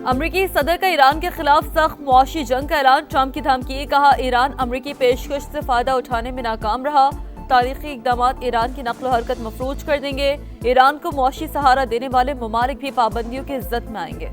अमरीकी सदर का ईरान के खिलाफ सख्त मुआशी जंग का ऐलान। ट्रंप की धमकी, कहा ईरान अमरीकी पेशकश से फायदा उठाने में नाकाम रहा। तारीखी इकदाम ईरान की नक्ल हरकत मफरूज कर देंगे। ईरान को मुआशी सहारा देने वाले ममालिक भी पाबंदियों की इज्जत में आएंगे।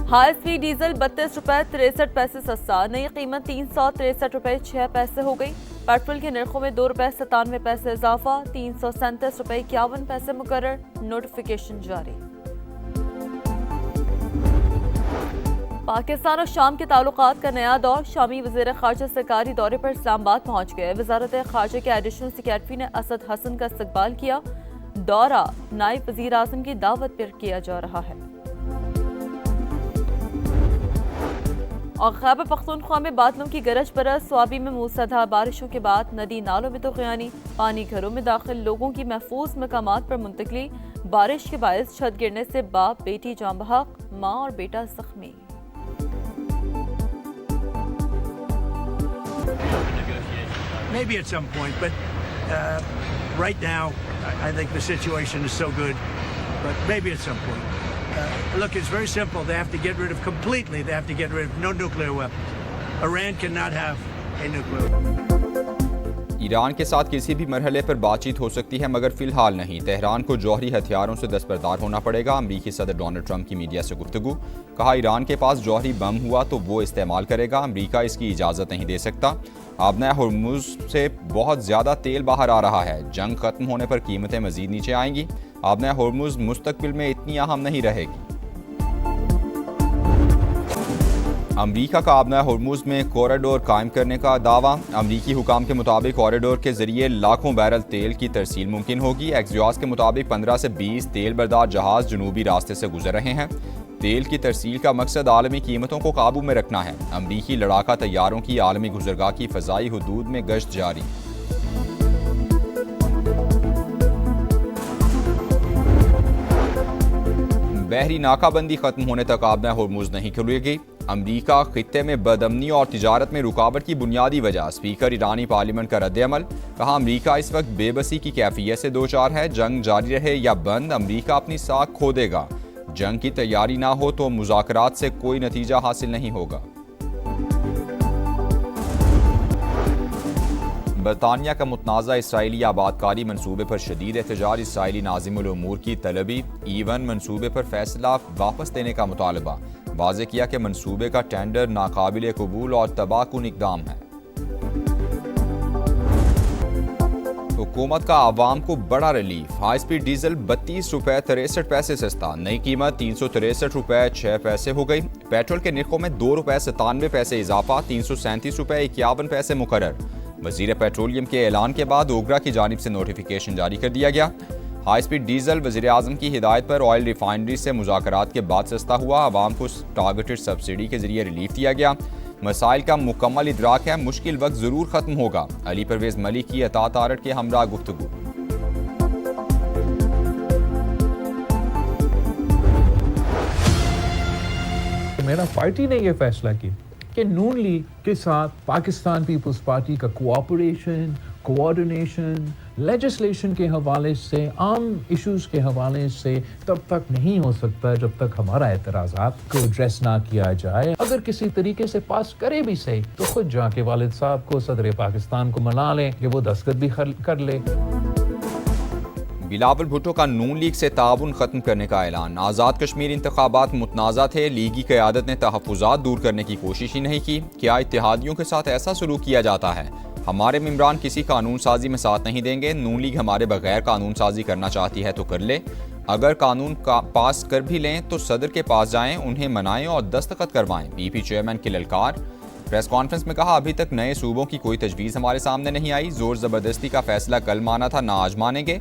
हाई स्पीड डीजल 32 रुपए 63 पैसे सस्ता, नई कीमत 363 रुपए 6 पैसे हो गई। पेट्रोल के नरखों में 2 रुपए 97 पैसे इजाफा, 337 रुपए 51 पैसे मुकर्रर। नोटिफिकेशन जारी। पाकिस्तान और शाम के ताल्लुकात का नया दौर। शामी वज़ीर ख़ारजा सरकारी दौरे पर इस्लामाबाद पहुंच गए। वज़ारत ख़ारजा के एडिशनल सेक्रेटरी ने असद हसन का इस्तकबाल किया। दौरा नायब वज़ीर आज़म की दावत पर किया जा रहा है। और खैबर पख्तूनख्वा में बादलों की गरज बरस। स्वाबी में मूसलाधार बारिशों के बाद नदी नालों में तूफ़ानी पानी, घरों में दाखिल, लोगों की महफूज मकामात पर मुंतकली। बारिश के बायस छत गिरने से बाप बेटी जान बहक, माँ और बेटा जख्मी। Maybe at some point, but right now I think the situation is so good, but maybe at some point. Look, it's very simple. They have to get rid of completely. They have to get rid of no nuclear weapons. Iran cannot have a nuclear weapon. Iran के साथ किसी भी मरहले पर बातचीत हो सकती है, मगर फिलहाल नहीं। तेहरान को जौहरी हथियारों से दस्तबरदार होना पड़ेगा। अमरीकी सदर डोनाल्ड ट्रंप की मीडिया से गुफ्तगू, कहा ईरान के पास जौहरी बम हुआ तो वो इस्तेमाल करेगा। अमरीका इसकी इजाज़त नहीं दे सकता। आबना हुर्मुज़ से बहुत ज़्यादा तेल बाहर आ रहा है। जंग खत्म होने पर कीमतें मज़ीद नीचे आएंगी। आबना हुर्मुज़ मुस्तकबिल में इतनी अहम नहीं रहेगी। अमरीका का आबना हुर्मुज़ में कॉरिडोर कायम करने का दावा। अमरीकी हुकाम के मुताबिक कॉरिडोर के जरिए लाखों बैरल तेल की तरसील मुमकिन होगी। एक्सियोस के मुताबिक 15 से 20 तेल बरदार जहाज जनूबी रास्ते से गुजर रहे हैं। तेल की तरसील का मकसद आलमी कीमतों को काबू में रखना है। अमरीकी लड़ाका तैयारों की आलमी गुजरगाह की फ़ज़ाई हुदूद में गश्त जारी। बहरी नाकाबंदी खत्म होने तक आबना हुर्मुज़ नहीं खुलेगी। अमरीका खित्ते में बदअमनी और तिजारत में रुकावट की बुनियादी वजह। स्पीकर ईरानी पार्लियामेंट का रद्द-ए-अमल, कहा अमरीका इस वक्त बेबसी की कैफियत से दो चार है। जंग जारी रहे या बंद, अमरीका अपनी साख खो देगा। जंग की तैयारी ना हो तो मुज़ाकरात से कोई नतीजा हासिल नहीं होगा। बरतानिया का मुतनाज़ा इसराइली आबादकारी मनसूबे पर शदीद एहतजाज। इसराइली नाज़िमुल उमूर की तलबी, ईवन मनसूबे पर फैसला वापस देने का मुतालबा। वाज़े किया कि मनसूबे का टेंडर नाकाबिल कबूल और तबाहकुन इक़दाम है। हुकूमत का आवाम को बड़ा रिलीफ। हाई स्पीड डीजल 32 रुपए 63 पैसे सस्ता, नई कीमत 363 रुपए 6 पैसे हो गई। पेट्रोल के नरखों में 2 रुपए 97 पैसे इजाफा, 337 रुपए 51 पैसे मुकर्रर। वज़ीर पेट्रोलियम के ऐलान के बाद ओगरा की जानिब से नोटिफिकेशन जारी कर दिया गया। हाई स्पीड डीजल वज़ीर आज़म की हिदायत पर ऑयल रिफाइनरी से मुज़ाकरात के बाद सस्ता हुआ। आवाम को टारगेटेड सब्सिडी के जरिए रिलीफ दिया गया। मसाइल का मुकम्मल इदराक है, मुश्किल वक्त ज़रूर ख़त्म होगा। अली परवेज़ मलिक की अतात आरट के हमरा गुफ्तगू। मेरा पार्टी ने यह फैसला किया कि नून लीग के साथ पाकिस्तान पीपल्स पार्टी का कोऑपरेशन, कोऑर्डिनेशन, लेजिस्लेशन के हवाले से, आम इश्यूज के हवाले से तब तक नहीं हो सकता जब तक हमारा एतराज़ात को एड्रेस ना किया जाए। अगर किसी तरीके से पास करे भी सही तो खुद जाके वालिद साहब को, सदर पाकिस्तान को मना लें कि वो दस्तखत भी कर ले। बिलावल भुट्टो का नून लीग से ताउन खत्म करने का ऐलान। आज़ाद कश्मीर इंतखाबात मुतनाज़ा थे, लीगी क़यादत ने तहफ़्फ़ुज़ात दूर करने की कोशिश ही नहीं की। क्या इत्तेहादियों के साथ ऐसा सलूक किया जाता है? हमारे मेंबरान किसी कानून साजी में साथ नहीं देंगे। नून लीग हमारे बगैर कानून साजी करना चाहती है तो कर ले। अगर कानून पास कर भी लें तो सदर के पास जाएं, उन्हें मनाएं और दस्तखत करवाएं। पीपी चेयरमैन की ललकार। प्रेस कॉन्फ्रेंस में कहा अभी तक नए सूबों की कोई तजवीज़ हमारे सामने नहीं आई। जोर ज़बरदस्ती का फैसला कल माना था, ना आज मानेंगे।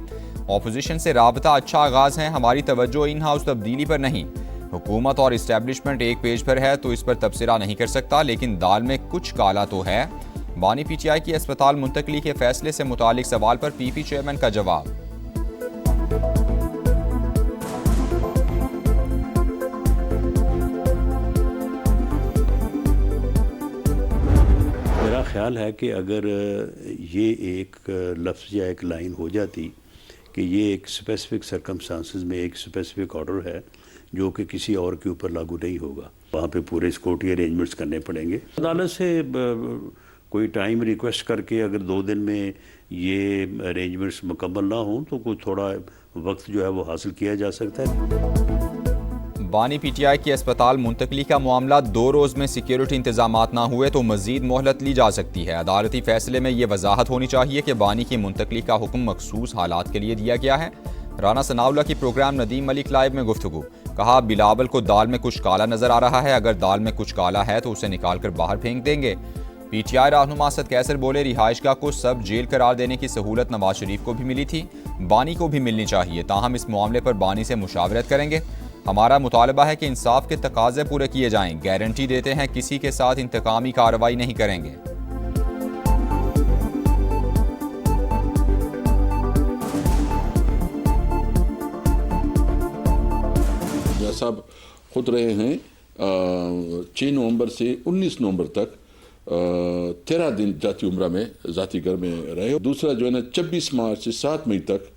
ऑपोजिशन से राबता अच्छा आगाज़ है, हमारी तवज्जो इन हाउस तब्दीली पर नहीं। हुकूमत और इस्टेब्लिशमेंट एक पेज पर है तो इस पर तबसरा नहीं कर सकता, लेकिन दाल में कुछ काला तो है। बानी पीटीआई की अस्पताल मुंतकली के फैसले से मुतालिक सवाल पर पीपी चेयरमैन का जवाब। मेरा ख्याल है कि अगर ये एक लफ्ज़ या एक लाइन हो जाती कि ये एक स्पेसिफिक सर्कमस्टांसेस में एक स्पेसिफिक ऑर्डर है जो कि किसी और के ऊपर लागू नहीं होगा। वहाँ पे पूरे सिक्योरिटी अरेंजमेंट्स करने पड़ेंगे। अदालत से कोई टाइम रिक्वेस्ट करके अगर 2 दिन में ये अरेंजमेंट्स मुकम्मल ना हों तो कोई थोड़ा वक्त जो है वो हासिल किया जा सकता है। बानी पीटीआई की अस्पताल मुंतकली का मामला 2 रोज़ में सिक्योरिटी इंतजामात ना हुए तो मजीद मोहलत ली जा सकती है। अदालती फैसले में ये वजाहत होनी चाहिए कि बानी की मुंतकली का हुक्म मखसूस हालात के लिए दिया गया है। राना सनाउल्लाह की प्रोग्राम नदीम मलिक लाइव में गुफ्तगू, कहा बिलावल को दाल में कुछ काला नजर आ रहा है, अगर दाल में कुछ काला है तो उसे निकाल कर बाहर फेंक देंगे। पीटीआई रहनुमा असद कैसर बोले रिहाइशगाह को सब जेल करार देने की सहूलत नवाज शरीफ को भी मिली थी, बानी को भी मिलनी चाहिए, ताहम इस मामले पर बानी से मुशावरत करेंगे। हमारा मुतालबा है कि इंसाफ के तकाजे पूरे किए जाएं, गारंटी देते हैं किसी के साथ इंतकामी कार्रवाई नहीं करेंगे। साहब खुद रहे हैं 6 नवंबर से 19 नवंबर तक 13 दिन जाती उम्रा में जाती घर में रहे। दूसरा जो है ना 26 मार्च से 7 मई तक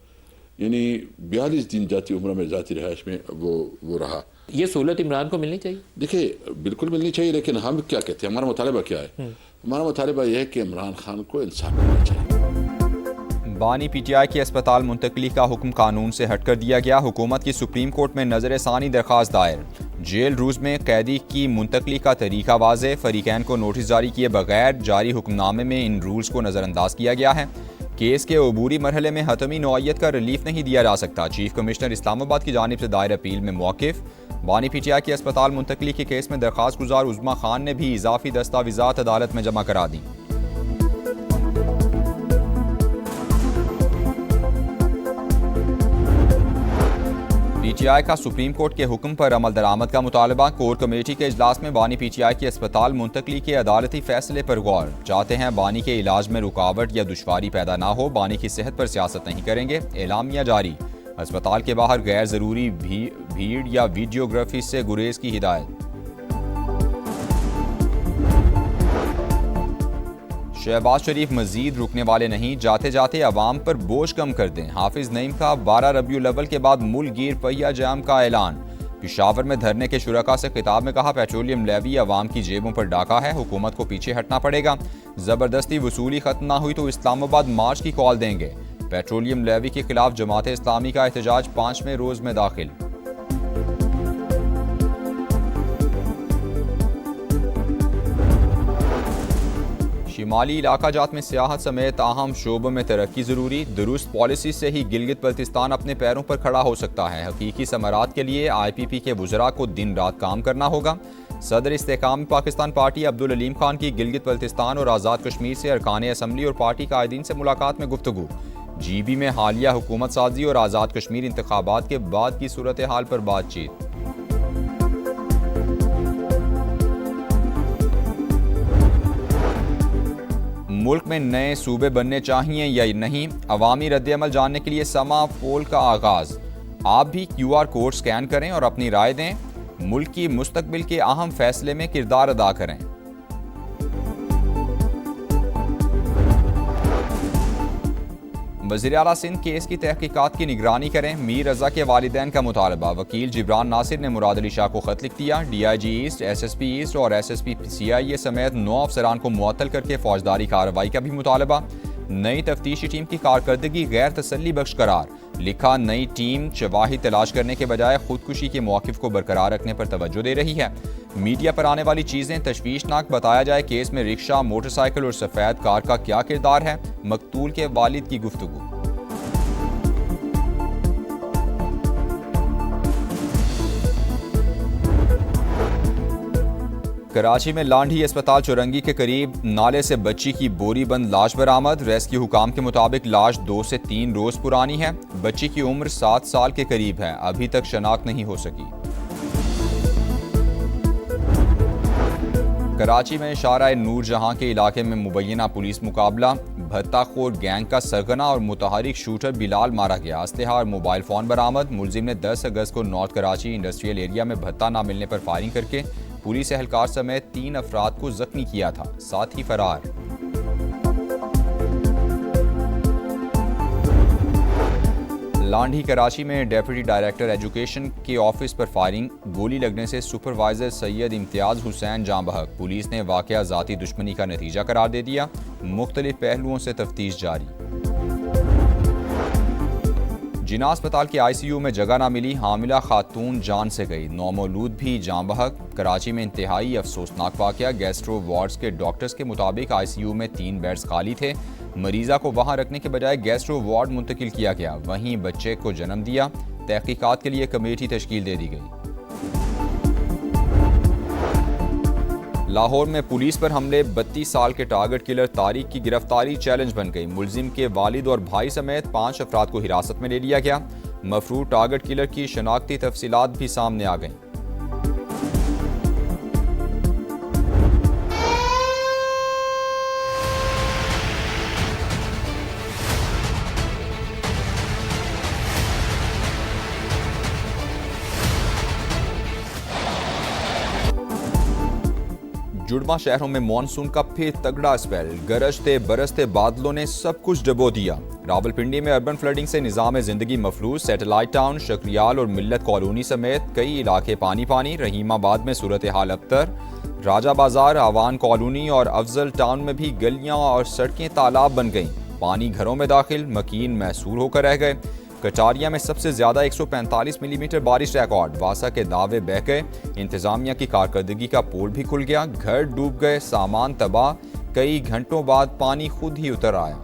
यानी 42 दिन जाती उम्र में जाती रिहाइश में वो रहा। ये सहूलत इमरान को मिलनी चाहिए। देखिए बिल्कुल मिलनी चाहिए, लेकिन हम क्या कहते हैं, हमारा मुतालबा क्या है? हमारा मुतालबा यह है कि इमरान खान को इंसाफ मिलना चाहिए। बानी पीटीआई की अस्पताल मुंतकली का हुक्म कानून से हटकर दिया गया, हुकूमत की सुप्रीम कोर्ट में नजर सानी दरखास्त दायर। जेल रूज में कैदी की मुंतकली का तरीका वाज़े, फरीकैन को नोटिस जारी किए बगैर जारी हुक्मनामे में इन रूल्स को नज़रअंदाज किया गया है। केस के अबूरी मरहले में हतमी नौइयत का रिलीफ नहीं दिया जा सकता, चीफ कमिश्नर इस्लामाबाद की जानिब से दायर अपील में मौक़िफ़। बानी पीटीआई की अस्पताल मुंतकली के केस में दरखास्त गुजार उज़्मा खान ने भी इजाफी दस्तावेज़ात अदालत में जमा करा दी। पीटीआई का सुप्रीम कोर्ट के हुक्म पर अमल दरामद का मुतालबा, कोर कमेटी के इजलास में बानी पीटीआई की अस्पताल मुंतकली के अदालती फैसले पर गौर। चाहते हैं बानी के इलाज में रुकावट या दुश्वारी पैदा ना हो, बानी की सेहत पर सियासत नहीं करेंगे, एलामिया जारी। अस्पताल के बाहर गैर जरूरी भीड़ या वीडियोग्राफी से गुरेज की हिदायत। शहबाज शरीफ मजीद रुकने वाले नहीं, जाते जाते अवाम पर बोझ कम कर दें। हाफिज नईम का 12 रबीउल अव्वल के बाद मुल्क गिर पहिया जाम का ऐलान। पेशावर में धरने के शुरका से खिताब में कहा पेट्रोलियम लेवी अवाम की जेबों पर डाका है, हुकूमत को पीछे हटना पड़ेगा। जबरदस्ती वसूली खत्म ना हुई तो इस्लामाबाद मार्च की कॉल देंगे। पेट्रोलियम लेवी के खिलाफ जमात इस्लामी का एहतजाज 5वें रोज में दाखिल। शिमाली इलाका जात में सियाहत समेत अहम शोबों में तरक्की जरूरी, दुरुस्त पॉलिसी से ही गिलगित बल्तिस्तान अपने पैरों पर खड़ा हो सकता है। हकीकी समारात के लिए IPP के वज़रा को दिन रात काम करना होगा। सदर इस्तेकाम पाकिस्तान पार्टी अब्दुल अलीम खान की गिलगित बल्तिस्तान और आज़ाद कश्मीर से अरकान असम्बली और पार्टी कायदीन से मुलाकात में गुफ्तगू। GB में हालिया हुकूमत साजी और आज़ाद कश्मीर इंतखाबात के बाद की सूरत हाल पर बातचीत। मुल्क में नए सूबे बनने चाहिए या नहीं, अवामी रद्द-ए-अमल जानने के लिए समा पोल का आगाज। आप भी QR कोड स्कैन करें और अपनी राय दें, मुल्क की मुस्तकबिल के अहम फैसले में किरदार अदा करें। वज़ीर आला सिंध केस की तहकीकात की निगरानी करें, मीर रजा के वालिदैन का मुतालबा। वकील जिब्रान नासिर ने मुराद अली शाह को खत लिख दिया। DIG ईस्ट, SSP ईस्ट और SSP CIA समेत 9 अफसरान को मुअत्तल करके फौजदारी कार्रवाई का भी मुतालबा। नई तफ्तीशी टीम की कारकर्दगी गैर तसल्ली बख्श करार, लिखा नई टीम शवाहिद तलाश करने के बजाय खुदकुशी के मौक़िफ़ को बरकरार रखने पर तवज्जो दे रही है। मीडिया पर आने वाली चीज़ें तशवीशनाक बताया जाए, केस में रिक्शा, मोटरसाइकिल और सफ़ेद कार का क्या किरदार है, मकतूल के वालिद की गुफ्तगू। कराची में लांढी अस्पताल चौरंगी के करीब नाले से बच्ची की बोरी बंद लाश बरामद। रेस्क्यू हुकाम के मुताबिक लाश 2 से 3 रोज पुरानी है। बच्ची की उम्र 7 साल के करीब है, अभी तक शनाख्त नहीं हो सकी। कराची में शारा नूर जहां के इलाके में मुबैना पुलिस मुकाबला, भत्ताखोर गैंग का सरगना और मुतहरिक शूटर बिलाल मारा गया। असलहा और मोबाइल फ़ोन बरामद। मुलजिम ने 10 अगस्त को नॉर्थ कराची इंडस्ट्रियल एरिया में भत्ता ना मिलने पर फायरिंग करके पुलिस एहलकार समेत 3 अफराद को जख्मी किया था, साथ ही फरार। लांढी कराची में डेप्यूटी डायरेक्टर एजुकेशन के ऑफिस पर फायरिंग, गोली लगने से सुपरवाइजर सैयद इम्तियाज हुसैन जाँ बहक। पुलिस ने वाकया ज़ाती दुश्मनी का नतीजा करार दे दिया। मुख्तलिफ पहलुओं से तफ्तीश जारी। जिना अस्पताल के ICU में जगह ना मिली, हामिला खातून जान से गई, नौमौलूद भी जाँ बहक। कराची में इंतहाई अफसोसनाक वाकया, गैस्ट्रो वार्ड्स के डॉक्टर्स के मुताबिक ICU में 3 बेड्स खाली थे। मरीजा को वहां रखने के बजाय गैस्ट्रो वार्ड मुंतकिल किया गया, वहीं बच्चे को जन्म दिया। तहकीकात के लिए कमेटी तश्कील दे दी गई। लाहौर में पुलिस पर हमले, 32 साल के टारगेट किलर तारिक की गिरफ्तारी चैलेंज बन गई। मुलजिम के वालिद और भाई समेत 5 अफराद को हिरासत में ले लिया गया। मफरूर टारगेट किलर की शनाख्ती तफसीलात भी सामने आ गईं। जुड़वा शहरों में मॉनसून का फिर तगड़ा स्पेल, गरजते बरसते बादलों ने सब कुछ डबो दिया। रावलपिंडी में अर्बन फ्लडिंग से निज़ाम जिंदगी मफलूज, सैटेलाइट टाउन, शक्रियाल और मिल्लत कॉलोनी समेत कई इलाके पानी पानी। रहीमाबाद में सूरत हाल अबतर, राजा बाजार, आवान कॉलोनी और अफजल टाउन में भी गलियां और सड़कें तालाब बन गईं। पानी घरों में दाखिल, मकीन महसूर होकर रह गए। कटारिया में सबसे ज्यादा 145 मिलीमीटर बारिश रिकॉर्ड, वासा के दावे बह गए। इंतजामिया की कारकर्दगी का पोल भी खुल गया, घर डूब गए, सामान तबाह। कई घंटों बाद पानी खुद ही उतर आया।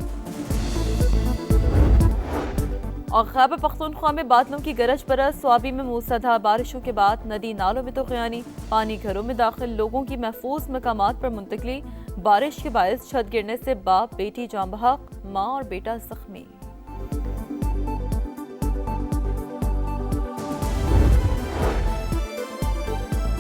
और खैबर पख्तूनख्वा में बादलों की गरज बरस, स्वाबी में मूसलाधार बारिशों के बाद नदी नालों में तूफ़ानी, पानी घरों में दाखिल, लोगों की महफूज मकामात पर मुंतकली। बारिश के बायस छत गिरने से बाप बेटी जाँ बहक, माँ और बेटा जख्मी।